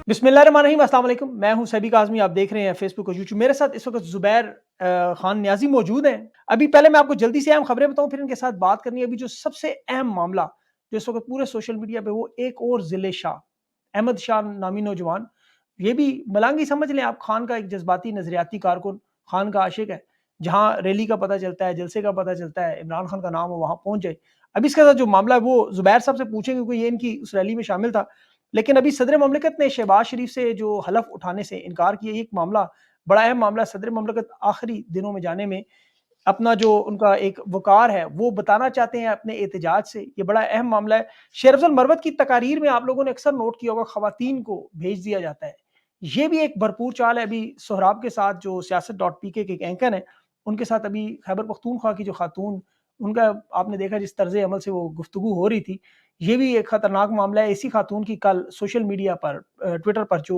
بسم اللہ الرحمن الرحیم، السلام علیکم. میں ہوں سیبی کاظمی، آپ دیکھ رہے ہیں فیس بک اور یوٹیوب. میرے ساتھ اس وقت زبیر خان نیازی موجود ہیں. ابھی پہلے میں آپ کو جلدی سے اہم خبریں بتاؤں، پھر ان کے ساتھ بات کرنی ہے. ابھی جو سب سے اہم معاملہ جو اس وقت پورے سوشل میڈیا پہ، وہ ایک اور ضلع شاہ احمد شاہ نامی نوجوان، یہ بھی ملانگی سمجھ لیں آپ، خان کا ایک جذباتی نظریاتی کارکن، خان کا عاشق ہے. جہاں ریلی کا پتہ چلتا ہے، جلسے کا پتہ چلتا ہے، عمران خان کا نام ہو وہاں پہنچ جائے. ابھی اس کے ساتھ جو معاملہ ہے وہ زبیر صاحب سے پوچھیں گے کیونکہ یہ ان کی اس ریلی میں شامل تھا. لیکن ابھی صدر مملکت نے شہباز شریف سے جو حلف اٹھانے سے انکار کیا، یہ ایک معاملہ بڑا اہم معاملہ. صدر مملکت آخری دنوں میں جانے میں اپنا جو ان کا ایک وقار ہے وہ بتانا چاہتے ہیں اپنے احتجاج سے. یہ بڑا اہم معاملہ ہے. شیر افضل مروت کی تقاریر میں آپ لوگوں نے اکثر نوٹ کیا ہوگا، خواتین کو بھیج دیا جاتا ہے. یہ بھی ایک بھرپور چال ہے. ابھی سہراب کے ساتھ جو سیاست.پی کے ایک اینکر ہیں، ان کے ساتھ ابھی خیبر پختونخوا کی جو خاتون، ان کا آپ نے دیکھا جس طرز عمل سے وہ گفتگو ہو رہی تھی، یہ بھی ایک خطرناک معاملہ ہے. اسی خاتون کی کل سوشل میڈیا پر ٹویٹر پر جو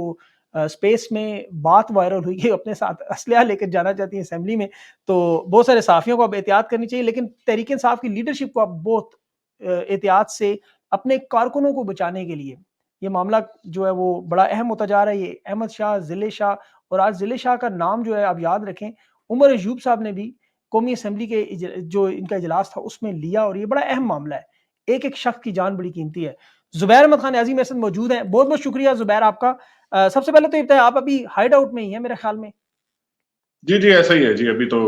اسپیس میں بات وائرل ہوئی کہ اپنے ساتھ اسلحہ لے کر جانا چاہتی ہیں اسمبلی میں. تو بہت سارے صحافیوں کو اب احتیاط کرنی چاہیے، لیکن تحریک انصاف کی لیڈرشپ کو اب بہت احتیاط سے اپنے کارکنوں کو بچانے کے لیے یہ معاملہ جو ہے وہ بڑا اہم ہوتا جا رہا ہے. یہ احمد شاہ، ضلع شاہ، اور آج ضلع شاہ کا نام جو ہے آپ یاد رکھیں، عمر ایوب صاحب نے بھی قومی اسمبلی کے جو ان کا اجلاس تھا اس میں لیا، اور یہ بڑا اہم معاملہ ہے. ایک ایک شخص کی جان بڑی قیمتی ہے. زبیر احمد خان نیازی میرے ساتھ موجود ہیں. بہت بہت شکریہ زبیر آپ کا. سب سے پہلے تو یہ بتائیں، آپ ابھی ہائیڈ آؤٹ میں ہی ہیں میرے خیال میں؟ جی ایسا ہی ہے جی. ابھی تو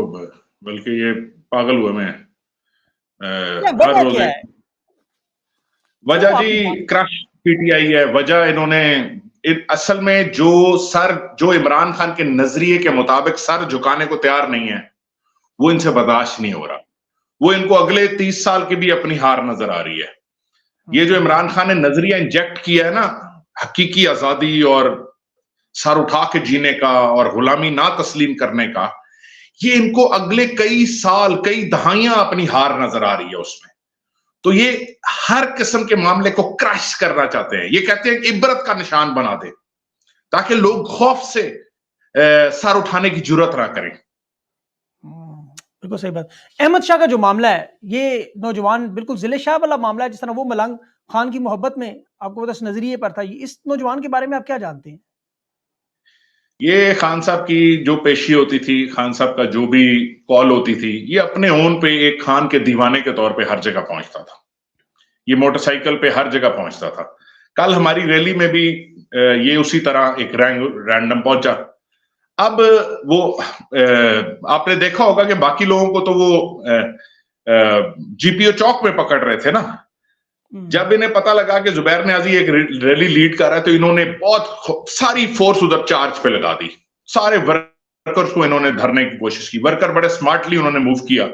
بلکہ یہ پاگل ہوئے میں ہر وجہ روز کیا ایک ہے؟ وجہ جی کرش پی ٹی آئی ہے. وجہ انہوں نے اصل میں جو عمران خان کے نظریے کے مطابق سر جھکانے کو تیار نہیں ہے، وہ ان سے برداشت نہیں ہو رہا. وہ ان کو اگلے 30 سال کی بھی اپنی ہار نظر آ رہی ہے. یہ جو عمران خان نے نظریہ انجیکٹ کیا ہے نا، حقیقی آزادی اور سر اٹھا کے جینے کا اور غلامی نہ تسلیم کرنے کا، یہ ان کو اگلے کئی سال، کئی دہائیاں اپنی ہار نظر آ رہی ہے اس میں. تو یہ ہر قسم کے معاملے کو کرش کرنا چاہتے ہیں. یہ کہتے ہیں کہ عبرت کا نشان بنا دے تاکہ لوگ خوف سے سر اٹھانے کی جرات نہ کریں. بالکل صحیح بات. احمد شاہ کا جو معاملہ ہے، یہ نوجوان بالکل ضلع شاہ والا معاملہ ہے. جس طرح وہ ملنگ خان کی محبت میں آپ کو بس نظریے پر تھا، اس نوجوان کے بارے میں آپ کیا جانتے ہیں؟ یہ خان صاحب کی جو پیشی ہوتی تھی، خان صاحب کا جو بھی کال ہوتی تھی، یہ اپنے اون پہ ایک خان کے دیوانے کے طور پہ ہر جگہ پہنچتا تھا. یہ موٹر سائیکل پہ ہر جگہ پہنچتا تھا. کل ہماری ریلی میں بھی یہ اسی طرح ایک رینڈم پہنچا. اب وہ آپ نے دیکھا ہوگا کہ باقی لوگوں کو تو وہ جی پی او چوک میں پکڑ رہے تھے نا. جب انہیں پتا لگا کہ زبیر نیازی ایک ریلی لیڈ کر رہا ہے تو انہوں نے بہت ساری فورس ادھر چارج پہ لگا دی. سارے ورکرز کو انہوں نے دھرنے کی کوشش کی. ورکر بڑے سمارٹلی انہوں نے موو کیا.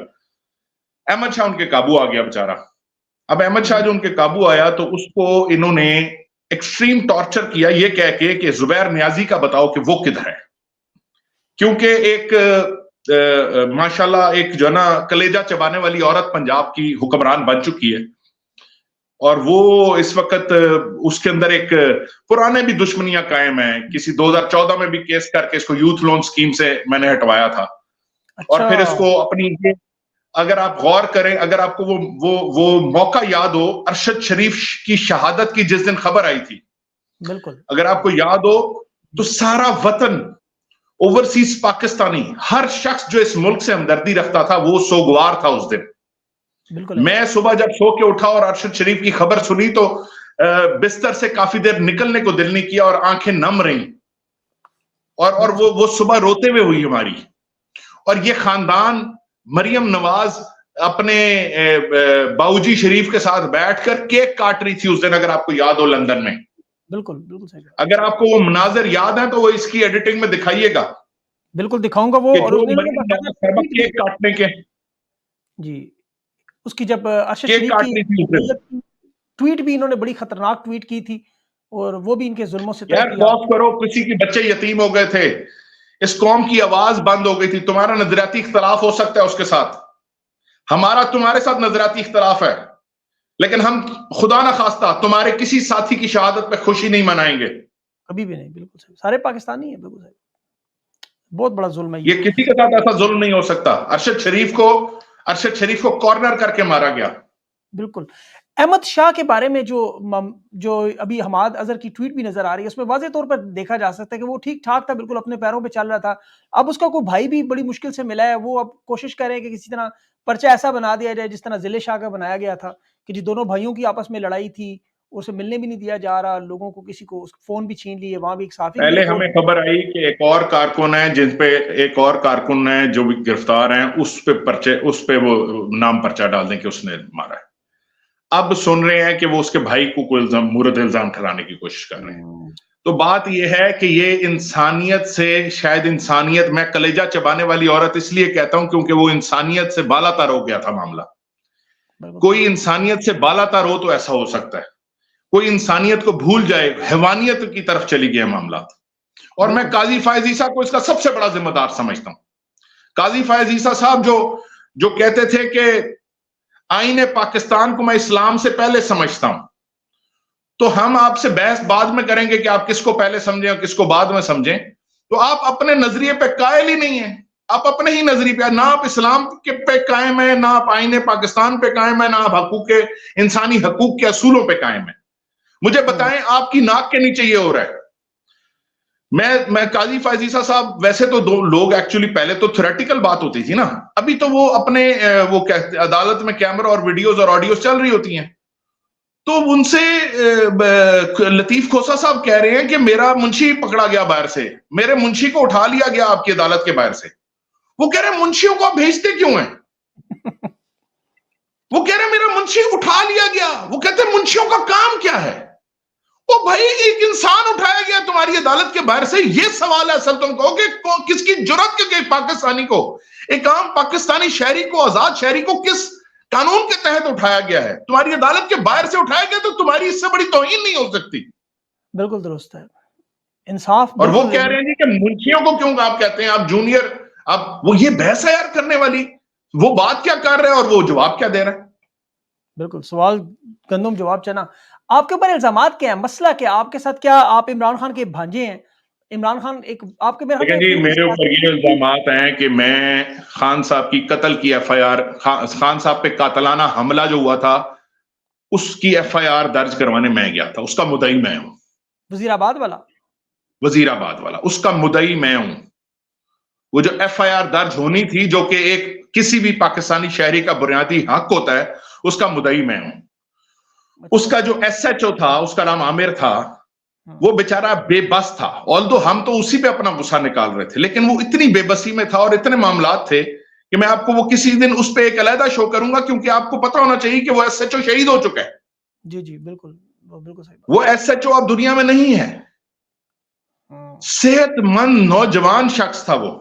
احمد شاہ ان کے قابو آ گیا بیچارہ. اب احمد شاہ جو ان کے قابو آیا تو اس کو انہوں نے ایکسٹریم ٹارچر کیا، یہ کہہ کے کہ زبیر نیازی کا بتاؤ کہ وہ کدھر ہے. کیونکہ ایک ماشاءاللہ ایک جو ہے نا کلیجہ چبانے والی عورت پنجاب کی حکمران بن چکی ہے، اور وہ اس وقت اس کے اندر ایک پرانے بھی دشمنیاں قائم ہیں. کسی 2014 میں بھی کیس کر کے اس کو یوتھ لون سکیم سے میں نے ہٹوایا تھا. اور پھر اس کو اپنی، اگر آپ غور کریں، اگر آپ کو وہ موقع یاد ہو ارشد شریف کی شہادت کی جس دن خبر آئی تھی، بالکل اگر آپ کو یاد ہو تو سارا وطن، اوورسیز پاکستانی، ہر شخص جو اس ملک سے ہمدردی رکھتا تھا وہ سوگوار تھا اس دن. بالکل. میں صبح جب سو کے اٹھا اور ارشد شریف کی خبر سنی تو بستر سے کافی دیر نکلنے کو دل نہیں کیا اور آنکھیں نم رہیں. اور وہ صبح روتے ہوئے ہوئی ہماری. اور یہ خاندان، مریم نواز اپنے باؤجی شریف کے ساتھ بیٹھ کر کیک کاٹ رہی تھی اس دن، اگر آپ کو یاد ہو لندن میں. بالکل بالکل صحیح. اگر آپ کو وہ مناظر یاد ہیں تو وہ اس کی ایڈیٹنگ میں دکھائیے گا. بالکل دکھاؤں گا وہ. اور کیک کاٹنے کے جی، اس کی جب ارشد شریف کی ٹویٹ بھی انہوں نے بڑی خطرناک ٹویٹ کی تھی، اور وہ بھی ان کے ظلموں سے یار خوف کرو، کسی کے بچے یتیم ہو گئے تھے، اس قوم کی آواز بند ہو گئی تھی. تمہارا نظریاتی اختلاف ہو سکتا ہے اس کے ساتھ، ہمارا تمہارے ساتھ نظریاتی اختلاف ہے، لیکن ہم خدا نہ خواستہ تمہارے کسی ساتھی کی شہادت پہ خوشی نہیں منائیں گے کبھی بھی نہیں. بالکل صحیح. سارے پاکستانی ہیں. بالکل صحیح. بہت بڑا ظلم ہے یہ کسی کے ساتھ ایسا ظلم نہیں ہو سکتا. ارشد شریف کو کارنر کر کے مارا گیا. بالکل. احمد شاہ کے بارے میں جو ابھی حماد اظہر کی ٹویٹ بھی نظر آ رہی ہے، اس میں واضح طور پر دیکھا جا سکتا ہے کہ وہ ٹھیک ٹھاک تھا، بالکل اپنے پیروں پہ چل رہا تھا. اب اس کا کوئی بھائی بھی بڑی مشکل سے ملا ہے، وہ اب کوشش کر رہے ہیں کہ کسی طرح پرچہ ایسا بنا دیا جائے جس طرح ضلع شاہ کا بنایا گیا تھا کہ جی دونوں بھائیوں کی آپس میں لڑائی تھی، اسے ملنے بھی نہیں دیا جا رہا، لوگوں کو کسی کو فون بھی چھین لیے، وہاں بھی ایک صحافی کی پہلے رپورٹ. ہمیں خبر آئی کہ ایک اور کارکن ہے جن پہ ایک اور کارکن ہے جو بھی گرفتار ہیں، اس پہ وہ نام پرچہ ڈال دیں کہ اس نے مارا ہے. اب سن رہے ہیں کہ وہ اس کے بھائی کو کوئی مورد الزام ٹھہرانے کی کوشش کر رہے ہیں. تو بات یہ ہے کہ یہ انسانیت سے، شاید انسانیت، میں کلیجہ چبانے والی عورت اس لیے کہتا ہوں کیونکہ وہ انسانیت سے بالا تر ہو گیا تھا معاملہ. کوئی انسانیت سے بالا تر ہو تو ایسا ہو سکتا ہے، کوئی انسانیت کو بھول جائے، حیوانیت کی طرف چلی گئے معاملات. اور میں قاضی فائز عیسیٰ کو اس کا سب سے بڑا ذمہ دار سمجھتا ہوں. قاضی فائز عیسیٰ صاحب جو کہتے تھے کہ آئین پاکستان کو میں اسلام سے پہلے سمجھتا ہوں، تو ہم آپ سے بحث بعد میں کریں گے کہ آپ کس کو پہلے سمجھیں اور کس کو بعد میں سمجھیں. تو آپ اپنے نظریے پہ قائل ہی نہیں ہیں، آپ اپنے ہی نظریے پہ، نہ آپ اسلام پہ قائم ہیں، نہ آپ آئین پاکستان پہ قائم ہیں، نہ آپ انسانی حقوق کے اصولوں پہ قائم ہیں. مجھے بتائیں آپ کی ناک کے نیچے یہ ہو رہا ہے. میں قاضی فائز عیسیٰ صاحب، ویسے تو دو لوگ ایکچولی پہلے تو تھیوریٹیکل بات ہوتی تھی نا، ابھی تو وہ اپنے وہ عدالت میں کیمرہ اور ویڈیوز اور آڈیوز چل رہی ہوتی ہیں. تو ان سے لطیف کھوسا صاحب کہہ رہے ہیں کہ میرا منشی پکڑا گیا باہر سے، میرے منشی کو اٹھا لیا گیا آپ کی عدالت کے باہر سے. وہ کہہ رہے ہیں منشیوں کو آپ بھیجتے کیوں ہیں؟ وہ کہہ رہے ہیں میرا منشی اٹھا لیا گیا. وہ کہتے ہیں منشیوں کا کام کیا ہے؟ وہ بھائی ایک انسان اٹھایا گیا تمہاری عدالت کے باہر سے، یہ سوال ہے اصل تم کہو کہ کس کی جرات کے پاکستانی کو، ایک عام پاکستانی شہری کو، آزاد شہری کو کس قانون کے تحت اٹھایا گیا ہے؟ تمہاری عدالت کے باہر سے اٹھایا گیا تو تمہاری اس سے بڑی توہین نہیں ہو سکتی. بالکل درست ہے، انصاف. اور وہ کہہ رہے ہیں کہ منشیوں کو کیوں آپ کہتے ہیں، آپ جونیئر، آپ وہ یہ بحث ہے یار کرنے والی. وہ بات کیا کر رہے ہیں اور وہ جواب کیا دے رہے ہیں؟ بالکل سوال گندم جواب چنا. آپ کے اوپر الزامات کیا ہیں، مسئلہ کیا آپ کے ساتھ؟ کیا آپ عمران خان کے بھانجے ہیں؟ عمران خان ایک آپ کے لیکن جی میرے اوپر یہ الزامات ہیں کہ میں خان صاحب کی قتل کی ایف آئی آر، خان صاحب پہ قاتلانہ حملہ جو ہوا تھا اس کی ایف آئی آر درج کروانے میں گیا تھا، اس کا مدعی میں ہوں. وزیر آباد والا اس کا مدعی میں ہوں. وہ جو ایف آئی آر درج ہونی تھی، جو کہ ایک کسی بھی پاکستانی شہری کا بنیادی حق ہوتا ہے، اس کا مدعی میں ہوں. اس کا جو ایس ایچ او تھا، اس کا نام عامر تھا، وہ بیچارہ بے بس تھا. آلدو ہم تو اسی پہ اپنا غصہ نکال رہے تھے، لیکن وہ اتنی بے بسی میں تھا اور اتنے معاملات تھے کہ میں آپ کو وہ کسی دن اس پہ ایک علیحدہ شو کروں گا، کیونکہ آپ کو پتہ ہونا چاہیے کہ وہ ایس ایچ او شہید ہو چکا ہے. جی بالکل صحیح. وہ ایس ایچ او اب دنیا میں نہیں ہے. صحت مند نوجوان شخص تھا وہ.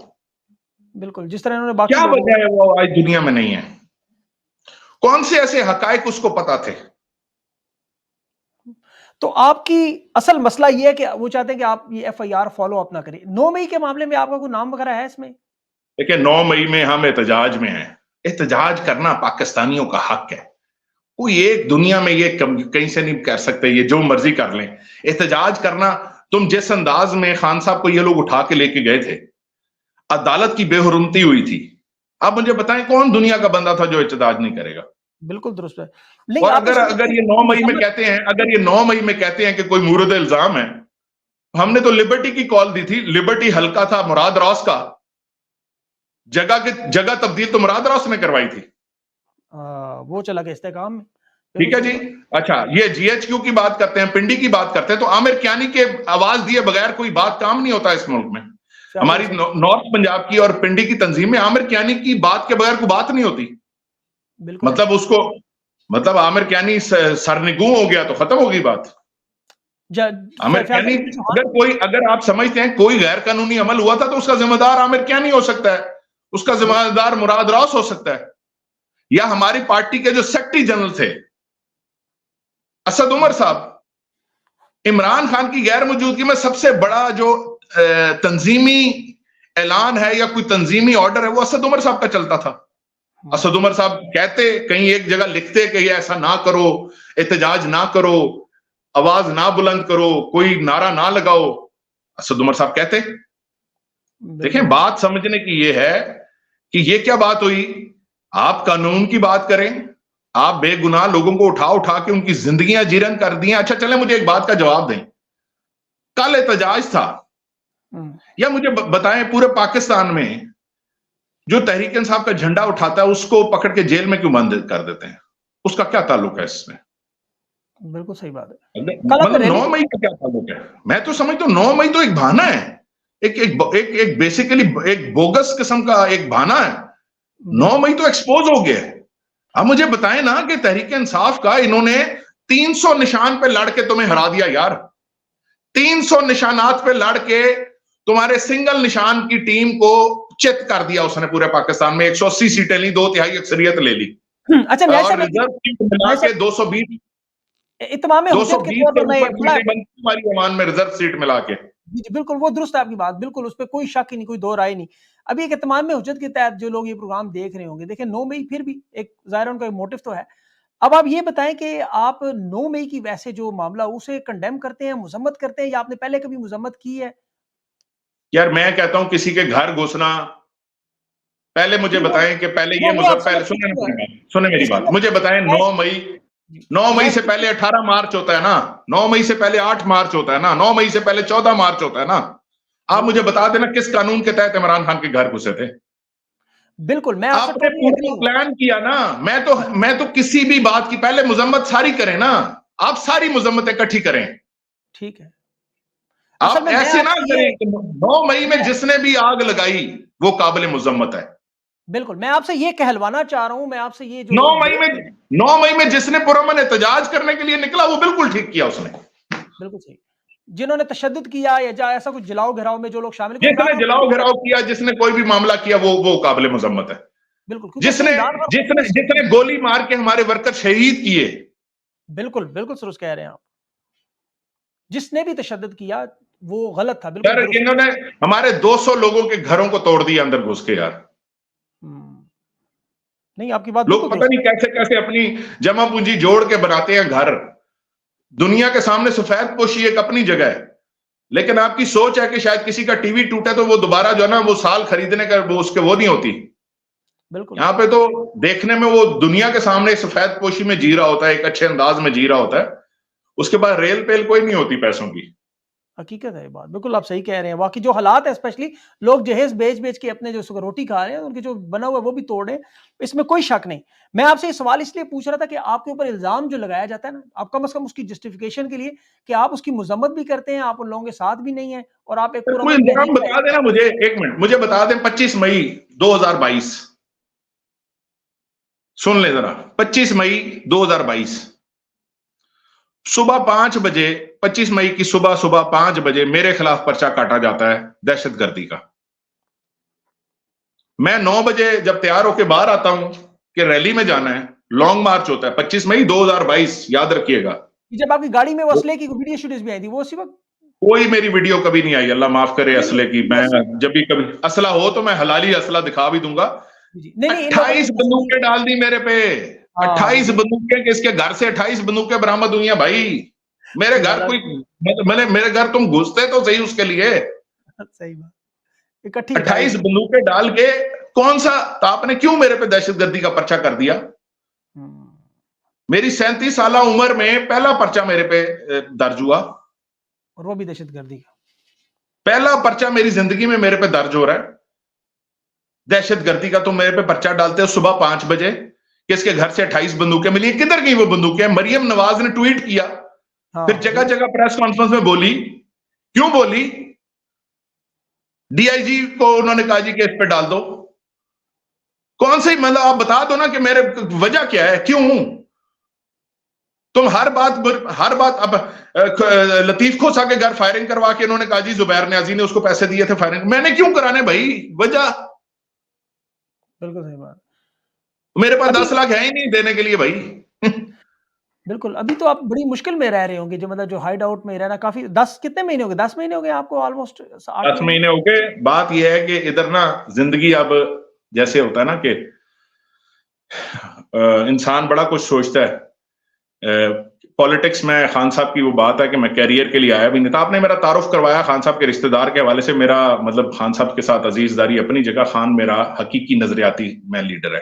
بالکل جس طرح انہوں نے باقی کیا وجہ ہے وہ آج دنیا میں نہیں ہے؟ کون سے ایسے حقائق اس کو پتا تھے؟ تو آپ کی اصل مسئلہ یہ ہے کہ وہ چاہتے ہیں کہ آپ یہ F I R follow up نہ کریں. 9 مئی کے معاملے میں آپ کا کوئی نام وغیرہ ہے اس میں؟ دیکھیں 9 مئی میں ہم احتجاج میں ہیں. احتجاج کرنا پاکستانیوں کا حق ہے. کوئی ایک دنیا میں یہ کہیں سے نہیں کر سکتے، یہ جو مرضی کر لیں. احتجاج کرنا، تم جس انداز میں خان صاحب کو یہ لوگ اٹھا کے لے کے گئے تھے، عدالت کی بے حرمتی ہوئی تھی. آپ مجھے بتائیں کون دنیا کا بندہ تھا جو احتجاج نہیں کرے گا؟ بالکل درست ہے. اور اگر یہ 9 مئی میں کہتے ہیں، اگر یہ 9 مئی میں کہتے ہیں کہ کوئی مورد الزام ہے، ہم نے تو لبرٹی کی کال دی تھی. لبرٹی حلقہ تھا مراد راس کا، جگہ تبدیل تو مراد راس نے کروائی تھی. وہ چلا گیا استحکام میں. ٹھیک ہے جی. اچھا یہ جی ایچ کیو کی بات کرتے ہیں، پنڈی کی بات کرتے ہیں، تو عامر کیانی کے آواز دیے بغیر کوئی بات کام نہیں ہوتا اس ملک میں. ہماری نارتھ پنجاب کی اور پنڈی کی تنظیم میں عامر کیانی کی بات کے بغیر کوئی بات نہیں ہوتی. مطلب اس کو، مطلب عامر کیانی سرنگوں ہو گیا تو ختم ہوگی بات. عامر کیانی اگر آپ سمجھتے ہیں کوئی غیر قانونی عمل ہوا تھا تو اس کا ذمہ دار عامر کیانی ہو سکتا ہے، اس کا ذمہ دار مراد راس ہو سکتا ہے، یا ہماری پارٹی کے جو سیکرٹری جنرل تھے اسد عمر صاحب. عمران خان کی غیر موجودگی میں سب سے بڑا جو تنظیمی اعلان ہے یا کوئی تنظیمی آرڈر ہے وہ اسد عمر صاحب کا چلتا تھا. اسد عمر صاحب کہتے، کہیں ایک جگہ لکھتے کہ یہ ایسا نہ کرو، احتجاج نہ کرو، آواز نہ بلند کرو، کوئی نعرہ نہ لگاؤ. اسد عمر صاحب کہتے. دیکھیں بات سمجھنے کی یہ ہے کہ یہ کیا بات ہوئی. آپ قانون کی بات کریں، آپ بے گناہ لوگوں کو اٹھا کے ان کی زندگیاں جیرن کر دی ہیں. اچھا چلیں مجھے ایک بات کا جواب دیں, کل احتجاج تھا, یا مجھے بتائیں پورے پاکستان میں جو تحریک انصاف کا جھنڈا اٹھاتا ہے اس کو پکڑ کے جیل میں کیوں بند کر دیتے ہیں؟ اس کا کیا تعلق ہے اس میں؟ بالکل صحیح بات ہے. مطلب 9 مئی کا کیا تعلق ہے؟ میں تو سمجھتا ہوں 9 مئی تو ایک بہانہ ہے, ایک بیسیکلی ایک بوگس قسم کا ایک بہانہ ہے. 9 مئی تو ایکسپوز ہو گیا ہے. اب مجھے بتائیں نا کہ تحریک انصاف کا انہوں نے 300 نشان پہ لڑ کے تمہیں ہرا دیا یار. 300 نشانات پہ لڑ کے تمہارے سنگل نشان کی ٹیم کو چت کر دیا اس نے پورے پاکستان میں. 180 سیٹیں لی, 2/3 اکثریت لے لی. اچھا اور ریزرو سیٹ ملا کے 220 اتمام حجت کے طور پر میں ہماری ایمان میں ریزرو سیٹ ملا کے. جی بالکل وہ درست ہے آپ کی بات, بالکل اس پہ کوئی شک ہی نہیں, کوئی دو رائے نہیں. ابھی ایک اتمام حجت کے تحت جو لوگ یہ پروگرام دیکھ رہے ہوں گے, دیکھیں 9 مئی پھر بھی ایک ظاہر ان کا موٹیو تو ہے. اب آپ یہ بتائیں کہ آپ 9 مئی کی ویسے جو معاملہ اسے کنڈیم کرتے ہیں, مذمت کرتے ہیں, یا آپ نے پہلے کبھی مذمت کی ہے؟ یار میں کہتا ہوں کسی کے گھر گھسنا, پہلے مجھے بتائیں کہ پہلے یہ سنیں میری بات, مجھے بتائیں 9 مئی سے پہلے 18 مارچ ہوتا ہے نا, 9 مئی سے پہلے 8 مارچ ہوتا ہے نا, 9 مئی سے پہلے 14 مارچ ہوتا ہے نا. آپ مجھے بتا دینا کس قانون کے تحت عمران خان کے گھر گھسے تھے؟ بالکل میں آپ نے پورا پلان کیا نا. میں تو کسی بھی بات کی پہلے مذمت ساری کریں نا, آپ ساری مذمت اکٹھی کریں. ٹھیک ہے, آپ ایسے نہ کریں کہ 9 مئی میں جس نے بھی آگ لگائی وہ قابل مذمت ہے. بالکل میں آپ سے یہ کہلوانا چاہ رہا ہوں, میں آپ سے یہ 9 مئی میں جس نے پرامن احتجاج کرنے کے لیے نکلا وہ بالکل ٹھیک کیا اس نے. بالکل صحیح. جنہوں نے تشدد کیا یا ایسا کچھ جلاؤ گھراؤ میں جو لوگ شامل, جس نے جلاؤ گھراؤ کیا, جس نے کوئی بھی معاملہ کیا وہ قابل مذمت ہے. بالکل جس نے گولی مار کے ہمارے ورکر شہید کیے, بالکل درست کہہ رہے ہیں آپ, جس نے بھی تشدد کیا وہ غلط تھا. بالکل انہوں نے ہمارے 200 لوگوں کے گھروں کو توڑ دیا اندر گھس کے یار. نہیں آپ کی بات لوگ پتہ نہیں کیسے اپنی جمع پونجی جوڑ کے بناتے ہیں گھر. دنیا کے سامنے سفید پوشی ایک اپنی جگہ ہے, لیکن آپ کی سوچ ہے کہ شاید کسی کا ٹی وی ٹوٹے تو وہ دوبارہ جو ہے نا وہ سال خریدنے کا وہ اس کے وہ نہیں ہوتی. بالکل یہاں پہ تو دیکھنے میں وہ دنیا کے سامنے سفید پوشی میں جی رہا ہوتا ہے, ایک اچھے انداز میں جی رہا ہوتا ہے, اس کے بعد ریل پیل کوئی نہیں ہوتی پیسوں کی. حقیقت ہے یہ بات, بالکل آپ صحیح کہہ رہے ہیں. واقعی جو حالات ہیں, اسپیشلی لوگ جہیز بیچ کے اپنے جو روٹی کھا رہے ہیں, ان کے جو بنا ہوا ہے وہ بھی توڑ رہے ہیں, اس میں کوئی شک نہیں. میں آپ سے یہ سوال اس لیے پوچھ رہا تھا کہ آپ کے اوپر الزام جو لگایا جاتا ہے نا, آپ کم از کم اس کی جسٹیفیکیشن کے لیے کہ آپ اس کی مذمت بھی کرتے ہیں, آپ ان لوگوں کے ساتھ بھی نہیں ہیں, اور آپ ایک کوئی الزام بتا دینا مجھے, ایک منٹ مجھے بتا دیں. 25 مئی 2022 سن لیں ذرا, 25 مئی 2022 صبح 5 بجے 25 مئی کی صبح 5 بجے میرے خلاف پرچہ کاٹا جاتا ہے دہشت گردی کا. میں 9 بجے جب تیار ہو کے باہر آتا ہوں کہ ریلی میں جانا ہے, لانگ مارچ ہوتا ہے 25 مئی 2022 یاد رکھیے گا. جب آپ کی گاڑی میں وہ اسلحے کی ویڈیو شوٹنگز بھی آئی تھی, وہ اسی وقت کوئی میری ویڈیو کبھی نہیں آئی, اللہ معاف کرے اسلحے کی. میں جب بھی کبھی اسلحہ ہو تو میں حلالی اسلحہ دکھا بھی دوں گا. 28 بندوقیں ڈال دی میرے پہ, 28 بندوقیں, کہ اس کے گھر سے 28 بندوقیں برآمد ہوئی ہیں بھائی. میرے گھر میرے گھر تم گھستے تو صحیح اس کے لیے. 28 بندوقیں ڈال کے کون سا آپ نے کیوں میرے پہ دہشت گردی کا پرچہ کر دیا؟ میری 37 سالہ عمر میں پہلا پرچہ میرے پہ درج ہوا, اور وہ بھی دہشت گردی کا. پہلا پرچہ میری زندگی میں میرے پہ درج ہو رہا ہے دہشت گردی کا. تم میرے پہ پرچہ ڈالتے ہو صبح 5 بجے کہ اس کے گھر سے 28 بندوقیں ملی. کدھر گئی وہ بندوقیں؟ مریم نواز نے ٹویٹ کیا, پھر جگہ جگہ پریس کانفرنس میں بولی. کیوں بولی؟ ڈی آئی جی کو انہوں نے کہا جی کہ اس پہ ڈال دو. کون سی مطلب آپ بتا دو نا کہ میرے وجہ کیا ہے, کیوں ہوں تم ہر بات. اب لطیف کھوسا کے گھر فائرنگ کروا کے انہوں نے کہا جی زبیر نیازی نے اس کو پیسے دیے تھے فائرنگ. میں نے کیوں کرانے بھائی؟ وجہ بالکل صحیح بات. میرے پاس 10 لاکھ ہے ہی نہیں دینے کے لیے بھائی. بالکل. ابھی تو آپ بڑی مشکل میں رہ رہے ہوں گے, جو مطلب جو ہائیڈ آؤٹ میں رہنا کافی. کتنے مہینے ہو گئے؟ 10 مہینے ہو گئے آپ کو آلموسٹ. 10 مہینے ہو گئے. بات یہ ہے کہ ادھر نا زندگی اب جیسے ہوتا ہے نا کہ انسان بڑا کچھ سوچتا ہے. پالیٹکس میں خان صاحب کی وہ بات ہے کہ میں کیریئر کے لیے آیا بھی نہیں تھا. آپ نے میرا تعارف کروایا خان صاحب کے رشتہ دار کے حوالے سے. میرا مطلب خان صاحب کے ساتھ عزیز داری اپنی جگہ, خان میرا حقیقی نظریاتی میں لیڈر ہے.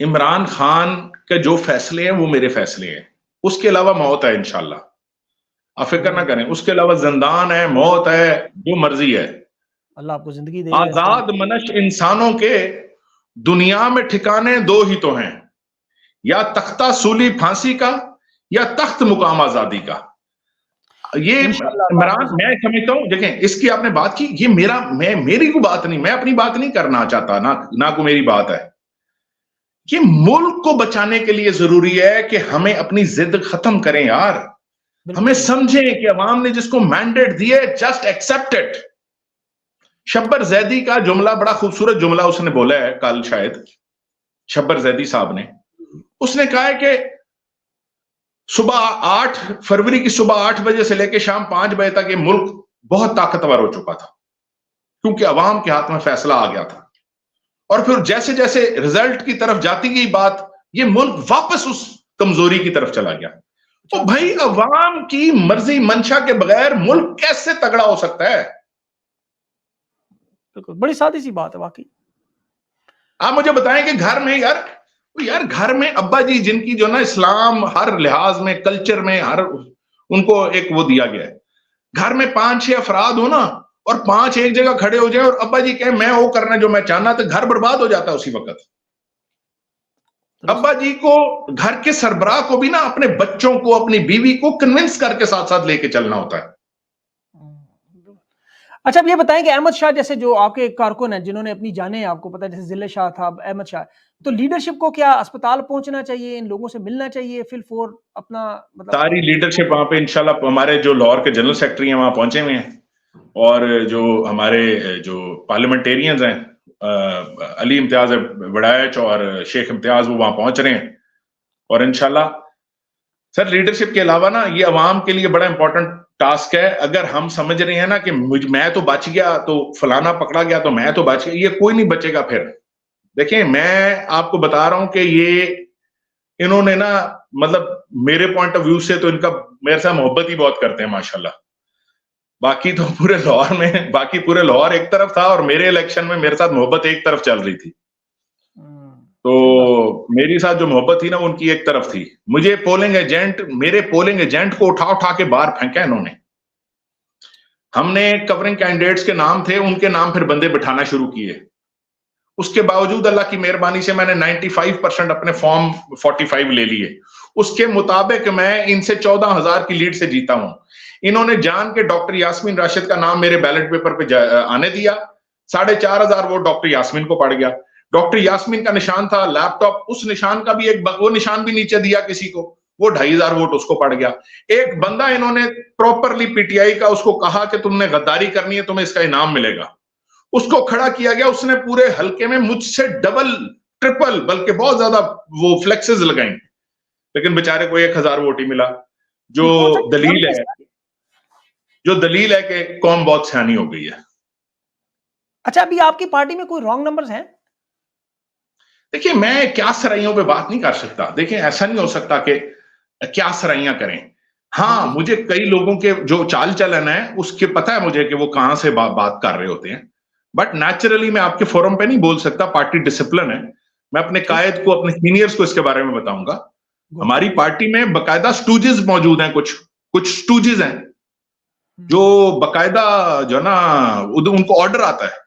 عمران خان کے جو فیصلے ہیں وہ میرے فیصلے ہیں, اس کے علاوہ موت ہے انشاءاللہ, آپ فکر نہ کریں, اس کے علاوہ زندان ہے, موت ہے, جو مرضی ہے. اللہ آپ کو زندگی دے. آزاد منش انسانوں کے دنیا میں ٹھکانے دو ہی تو ہیں, یا تختہ سولی پھانسی کا یا تخت مقام آزادی کا. یہ عمران, میں سمجھتا ہوں, دیکھیں اس کی آپ نے بات کی, یہ میری کوئی بات نہیں, میں اپنی بات نہیں کرنا چاہتا, نہ کوئی میری بات ہے. یہ ملک کو بچانے کے لیے ضروری ہے کہ ہمیں اپنی ضد ختم کریں یار, ہمیں سمجھیں کہ عوام نے جس کو مینڈیٹ دیے, جسٹ ایکسپٹ اٹ. شبر زیدی کا جملہ, بڑا خوبصورت جملہ اس نے بولا ہے کل, شاید شبر زیدی صاحب نے, اس نے کہا ہے کہ فروری کی صبح 8 بجے سے لے کے شام 5 بجے تک یہ ملک بہت طاقتور ہو چکا تھا, کیونکہ عوام کے ہاتھ میں فیصلہ آ گیا تھا. اور پھر جیسے جیسے رزلٹ کی طرف جاتی گئی بات, یہ ملک واپس اس کمزوری کی طرف چلا گیا. تو بھائی عوام کی مرضی منشا کے بغیر ملک کیسے تگڑا ہو سکتا ہے؟ بڑی سادی سی بات ہے واقعی. آپ مجھے بتائیں کہ گھر میں یار گھر میں ابا جی جن کی جو نا اسلام ہر لحاظ میں, کلچر میں, ان کو ایک وہ دیا گیا ہے, گھر میں 5-6 افراد ہو نا, اور 5 ایک جگہ کھڑے ہو جائیں اور ابا جی کہیں میں وہ کرنا جو میں چاہنا, تو گھر برباد ہو جاتا ہے اسی وقت. ابا جی کو, گھر کے سربراہ کو بھی نا اپنے بچوں کو, اپنی بیوی کو کنونس کر کے ساتھ ساتھ لے کے چلنا ہوتا ہے. اچھا اب یہ بتائیں کہ احمد شاہ جیسے جو آپ کے کارکن ہیں جنہوں نے اپنی جانیں, آپ کو پتہ ہے جیسے ضلع شاہ تھا, احمد شاہ, تو لیڈرشپ کو کیا اسپتال پہنچنا چاہیے, ان لوگوں سے ملنا چاہیے فی الفور اپنا مطلب؟ ساری لیڈرشپ وہاں پہ انشاءاللہ, ہمارے جو لاہور کے جنرل سیکرٹری ہیں وہاں پہنچے ہوئے ہیں, اور جو ہمارے جو پارلیمنٹیرینز ہیں علی امتیاز وڑائچ اور شیخ امتیاز, وہ وہاں پہنچ رہے ہیں. اور انشاءاللہ سر لیڈرشپ کے علاوہ نا یہ عوام کے لیے بڑا امپورٹنٹ ٹاسک ہے. اگر ہم سمجھ رہے ہیں نا کہ میں تو بچ گیا تو فلانا پکڑا گیا تو میں تو بچ گیا, یہ کوئی نہیں بچے گا پھر. دیکھیں میں آپ کو بتا رہا ہوں کہ یہ انہوں نے نا, مطلب میرے پوائنٹ آف ویو سے تو ان کا میرے ساتھ محبت ہی بہت کرتے ہیں ماشاءاللہ. باقی تو پورے لاہور ایک طرف تھا, اور میرے الیکشن میں میرے ساتھ محبت ایک طرف چل رہی تھی. تو میری ساتھ جو محبت تھی نا ان کی ایک طرف تھی. مجھے میرے پولنگ ایجنٹ کو اٹھا کے باہر پھینکا انہوں نے. ہم نے کورنگ کینڈیڈیٹس کے نام تھے, ان کے نام پھر بندے بٹھانا شروع کیے. اس کے باوجود اللہ کی مہربانی سے میں نے 95% اپنے فارم 45 لے لیے. اس کے مطابق میں ان سے 14,000 کی لیڈ سے جیتا ہوں. انہوں نے جان کے ڈاکٹر یاسمین راشد کا نام میرے بیلٹ پیپر پہ آنے دیا. 4,500 ووٹ ڈاکٹر یاسمین کو پڑ گیا. ڈاکٹر یاسمین کا نشان تھا لیپ ٹاپ, اس نشان کا بھی وہ نشان بھی نیچے دیا کسی کو, وہ 2,500 ووٹ اس کو پڑ گیا. ایک بندہ انہوں نے پراپرلی پی ٹی آئی کا, اس کو کہا کہ تم نے غداری کرنی ہے, تمہیں اس کا انعام ملے گا. اس کو کھڑا کیا گیا, اس نے پورے حلقے میں مجھ سے ڈبل ٹرپل بلکہ بہت زیادہ وہ فلیکسز لگائیں, لیکن بیچارے کو 1,000 ووٹ ہی ملا. جو دلیل ہے کہ قوم بہت سیانی ہو گئی ہے. اچھا ابھی آپ کی پارٹی میں کوئی رانگ نمبرز ہیں؟ دیکھیں میں کیا سرائیوں پہ بات نہیں کر سکتا. دیکھیں ایسا نہیں ہو سکتا کہ کیا سرائیاں کریں. ہاں مجھے کئی لوگوں کے جو چال چلن ہے اس کے پتہ ہے مجھے کہ وہ کہاں سے بات کر رہے ہوتے ہیں, بٹ نیچرلی میں آپ کے فورم پہ نہیں بول سکتا, پارٹی ڈسپلن ہے. میں اپنے قائد کو, اپنے سینئرز کو اس کے بارے میں بتاؤں گا. ہماری پارٹی میں باقاعدہ سٹوجز موجود ہیں, کچھ سٹوجز ہیں جو باقاعدہ جو نا ان کو آرڈر آتا ہے.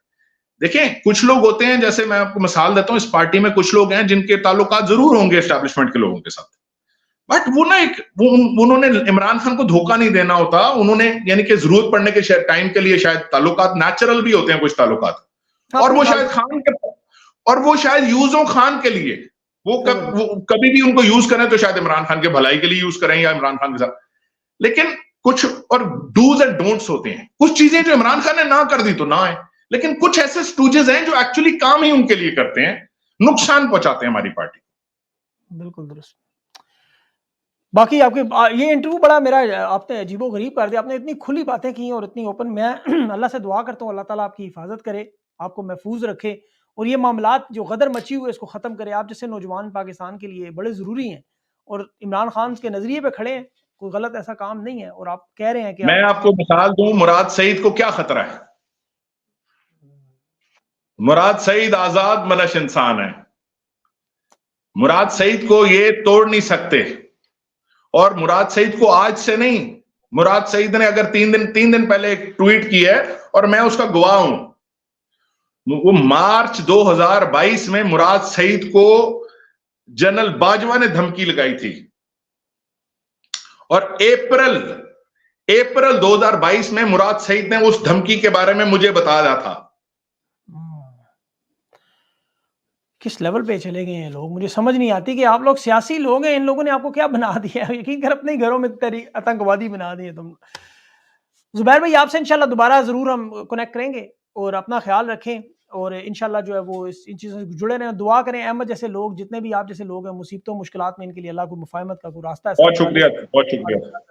دیکھیں کچھ لوگ ہوتے ہیں, جیسے میں آپ کو مثال دیتا ہوں, اس پارٹی میں کچھ لوگ ہیں جن کے تعلقات ضرور ہوں گے اسٹیبلشمنٹ کے لوگوں کے ساتھ, بٹ وہ نا انہوں نے عمران خان کو دھوکہ نہیں دینا ہوتا. انہوں نے یعنی کہ ضرورت پڑنے کے ٹائم کے لیے شاید تعلقات نیچرل بھی ہوتے ہیں کچھ تعلقات, اور وہ شاید خان کے, اور وہ شاید یوز ہو خان کے لیے, وہ کبھی بھی ان کو یوز کریں تو شاید عمران خان کے بھلائی کے لیے یوز کریں یا عمران خان کے ساتھ. لیکن کچھ اور ڈوز اینڈ ڈونٹس ہوتے ہیں, کچھ چیزیں جو عمران خان نے نہ کر دی تو نہ ہے, لیکن کچھ ایسے سٹوجز ہیں جو ایکچولی کام ہی ان کے لیے کرتے ہیں, نقصان پہنچاتے ہیں ہماری پارٹی. بالکل درست. باقی آپ کے یہ انٹرویو بڑا میرا آپ نے عجیب و غریب کر دیا. آپ نے اتنی کھلی باتیں کی اور اتنی اوپن. میں اللہ سے دعا کرتا ہوں اللہ تعالیٰ آپ کی حفاظت کرے, آپ کو محفوظ رکھے, اور یہ معاملات جو غدر مچی ہوئے اس کو ختم کرے. آپ جیسے نوجوان پاکستان کے لیے بڑے ضروری ہیں, اور عمران خان کے نظریے پہ کھڑے ہیں, کوئی غلط ایسا کام نہیں ہے. اور آپ کہہ رہے ہیں کہ میں آپ کو مثال دوں, مراد سعید کو کیا خطرہ ہے؟ مراد سعید آزاد منش انسان ہے. مراد سعید کو یہ توڑ نہیں سکتے, اور مراد سعید کو آج سے نہیں, مراد سعید نے اگر تین دن پہلے ایک ٹویٹ کی ہے اور میں اس کا گواہ ہوں, وہ مارچ 2022 میں مراد سعید کو جنرل باجوہ نے دھمکی لگائی تھی, اور اپریل 2022 میں مراد سعید نے اس دھمکی کے بارے میں مجھے بتایا تھا. کس لیول پہ چلے گئے ہیں لوگ, مجھے سمجھ نہیں آتی کہ آپ لوگ سیاسی لوگ ہیں, ان لوگوں نے آپ کو کیا بنا دیا ہے, یقین کر اپنے گھروں میں آتنکوادی بنا دیے تم. زبیر بھائی آپ سے انشاءاللہ دوبارہ ضرور ہم کنیکٹ کریں گے, اور اپنا خیال رکھیں, اور انشاءاللہ جو ہے وہ ان چیزوں سے جڑے رہیں, دعا کریں. احمد جیسے لوگ, جتنے بھی آپ جیسے لوگ ہیں مصیبتوں مشکلات میں, ان کے لیے اللہ کو مفاہمت کا کوئی راستہ ایسا بہت شکریہ, بہت شکریہ.